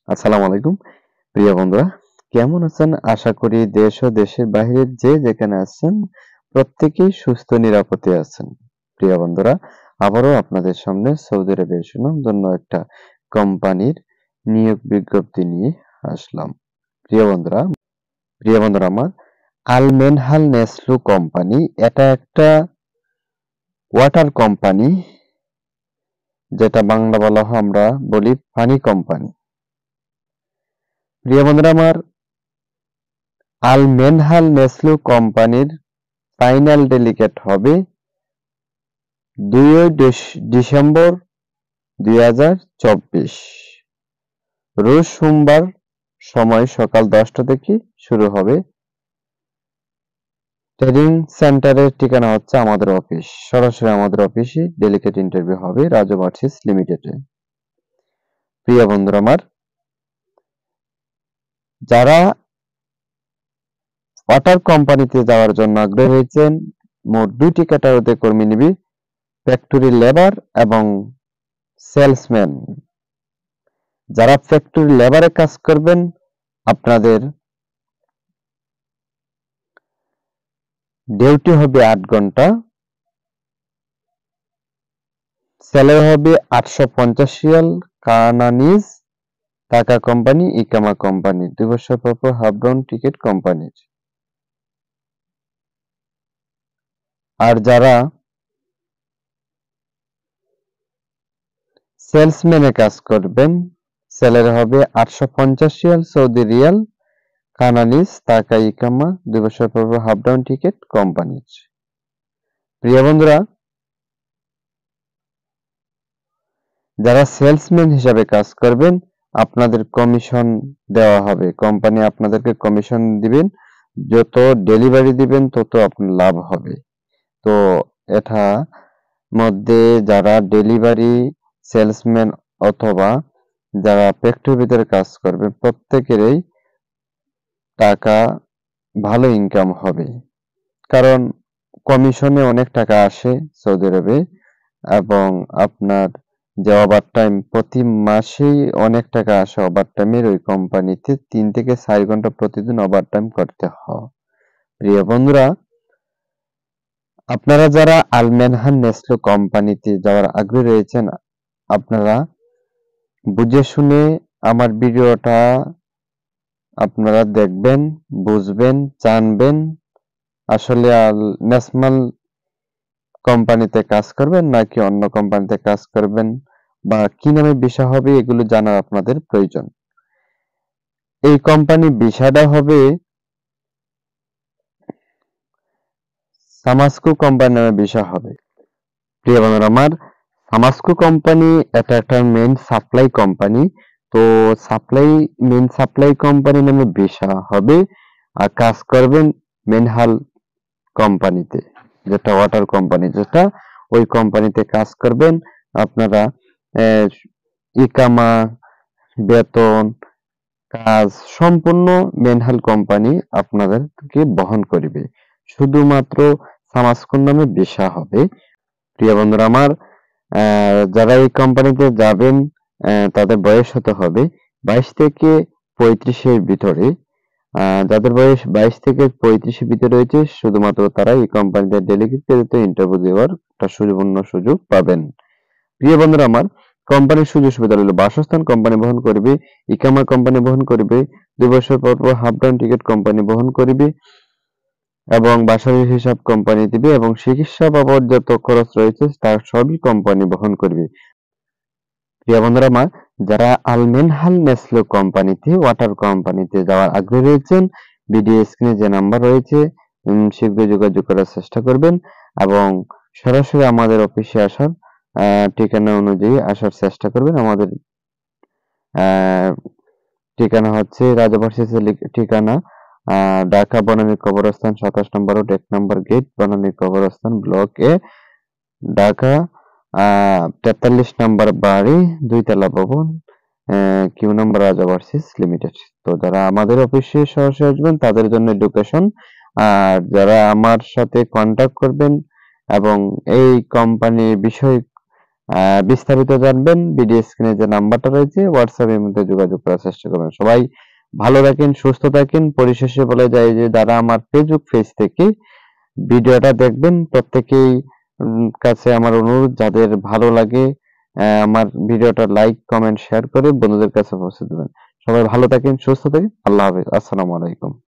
আসসালামু আলাইকুম প্রিয় বন্ধুরা, কেমন আছেন? আশা করি দেশ ও দেশের বাইরে যে যেখানে আছেন প্রত্যেকেই সুস্থ নিরাপদে আছেন। প্রিয় বন্ধুরা, আবারও আপনাদের সামনে সৌদি আরবের সুনামধন্য একটা কোম্পানির নিয়োগ বিজ্ঞপ্তি নিয়ে আসলাম। প্রিয় বন্ধুরা আমার আল মেনহাল নেসলু কোম্পানি, এটা একটা ওয়াটার কোম্পানি, যেটা বাংলা বলা হয় আমরা বলি পানি কোম্পানি। প্রিয় বন্ধুরা আমার, আল মেনহাল নেসলু কোম্পানির ফাইনাল ডেলিগেট হবে 2 ডিসেম্বর 2024, রোজ সোমবার, সময় সকাল 10টা থেকে শুরু হবে। ট্রেনিং সেন্টারের ঠিকানা হচ্ছে আমাদের অফিস, সরাসরি আমাদের অফিসে ডেলিগেট ইন্টারভিউ হবে রাজু ভার্সেস লিমিটেডে। প্রিয় বন্ধুরা আমার, যারা ওয়াটার কোম্পানিতে যাওয়ার জন্য আগ্রহী হয়েছেন, মোট 2টি ক্যাটাগরিতে কর্মী নিবে: ফ্যাক্টরি লেবার এবং সেলসম্যান। যারা ফ্যাক্টরি লেবারে কাজ করবেন, আপনাদের ডিউটি হবে 8 ঘন্টা, স্যালারি হবে 850 রিয়াল কানানিজ, টাকা কোম্পানি, ইকামা কোম্পানি, 2 বছর পর হাফ ডাউন টিকিট কোম্পানির। আর যারা সেলসম্যানে কাজ করবেন, স্যালারি হবে 850 রিয়াল সৌদি রিয়াল কানানিজ, টাকা ইকামা, 2 বছর পর হাফ ডাউন টিকিট কোম্পানির। প্রিয় বন্ধুরা, যারা সেলসম্যান হিসাবে কাজ করবেন, আপনাদের কমিশন দেওয়া হবে, কোম্পানি আপনাদেরকে কমিশন দিবেন, যত ডেলিভারি দিবেন তত আপনার লাভ হবে। তো এটা মধ্যে যারা ডেলিভারি সেলসম্যান অথবা যারা ফ্যাক্টরির ভিতরে কাজ করবে, প্রত্যেকেরই টাকা ভালো ইনকাম হবে, কারণ কমিশনে অনেক টাকা আসে সৌদি আরবে, এবং আপনার যে ওভারটাইম প্রতি মাসেই অনেক টাকা আসে ওভারটাইমের, ওই কোম্পানিতে 3 থেকে 4 ঘন্টা প্রতিদিন ওভারটাইম করতে হয়। প্রিয় বন্ধুরা, আপনারা যারা আল মেনহাল নেসলু কোম্পানিতে যাওয়ার আগ্রহী রয়েছেন, আপনারা বুঝে শুনে আমার ভিডিওটা আপনারা দেখবেন, বুঝবেন, জানবেন আসলে আল নেসমাল কোম্পানিতে কাজ করবেন নাকি অন্য কোম্পানিতে কাজ করবেন, বা কি নামে ভিসা হবে, এগুলো জানার আপনাদের প্রয়োজন। এই কোম্পানি ভিসাটা হবে সামাসকো কোম্পানি নামে ভিসা হবে। প্রিয় বন্ধুরা আমার, সামাসকো কোম্পানি এটা একটা মেইন সাপ্লাই কোম্পানি। তো মেইন সাপ্লাই কোম্পানি নামে ভিসা হবে, আর কাজ করবেন মেনহাল কোম্পানিতে, যেটা ওয়াটার কোম্পানি, যেটা ওই কোম্পানিতে কাজ করবেন। আপনারা ইকামা, বেতন, কাজ সম্পূর্ণ মেনহাল কোম্পানি আপনাদেরকে বহন করবে, শুধুমাত্র সামাসকো নামে ভিসা হবে। প্রিয় বন্ধুরা আমার, যারা এই কোম্পানিতে যাবেন, তাদের বয়স হতে হবে 22 থেকে 35-এর ভিতরে। যাদের বয়স 22 থেকে 35-এর ভিতরে রয়েছে, শুধুমাত্র তারা এই কোম্পানিতে ডেলিগেট ইন্টারভিউ দেওয়ার একটা সুবর্ণ সুযোগ পাবেন। প্রিয় বন্ধুরা আমার, কোম্পানির সুযোগ সুবিধা হলো: বাসস্থান কোম্পানি বহন করবে, ইকামা কোম্পানি বহন করবে, 2 বছর পর হাফ ডাউন টিকিট কোম্পানি বহন করবে, এবং বাসার হিসাব কোম্পানি দিবে, এবং চিকিৎসা বাবদ যত খরচ রয়েছে তার সবই কোম্পানি বহন করবে। প্রিয় বন্ধুরা আমার, যারা আল মেনহাল নেসলু কোম্পানিতে ওয়াটার কোম্পানিতে যাওয়ার আগ্রহী রয়েছেন, ভিডিও স্ক্রিনে যে নাম্বার রয়েছে শীঘ্রই যোগাযোগ করার চেষ্টা করবেন, এবং সরাসরি আমাদের অফিসে আসার ঠিকানা অনুযায়ী আসার চেষ্টা করবেন। আমাদের ঠিকানা হচ্ছে রাজা ভার্সেসের ঠিকানা, ঢাকা বনানী কবরস্থান 27 নম্বর রোড, 1 নম্বর গেট, বনানী কবরস্থান, ব্লক এ, ঢাকা 43 নম্বর বাড়ি, 2 তলা ভবন, কিউ নম্বর রাজা ভার্সেস লিমিটেড। তো যারা আমাদের অফিসে সরাসরি আসবেন তাদের জন্য এডুকেশন, আর যারা আমার সাথে কন্ট্যাক্ট করবেন এবং এই কোম্পানির বিষয় বিস্তারিত জানবেন ভিডিও স্ক্রিনে যে নাম্বারটা রয়েছে হোয়াটসঅ্যাপের মধ্যে যোগাযোগ করার চেষ্টা করবেন। সবাই ভালো থাকেন, সুস্থ থাকেন। পরিশেষে বলে যায় যে যারা আমার ফেসবুক পেজ থেকে ভিডিওটা দেখবেন প্রত্যেকেই কাছে আমার অনুরোধ, যাদের ভালো লাগে আমার ভিডিওটা লাইক কমেন্ট শেয়ার করে বন্ধুদের কাছে পৌঁছে দেবেন। সবাই ভালো থাকেন, সুস্থ থাকেন। আল্লাহ হাফেজ। আসসালামু আলাইকুম।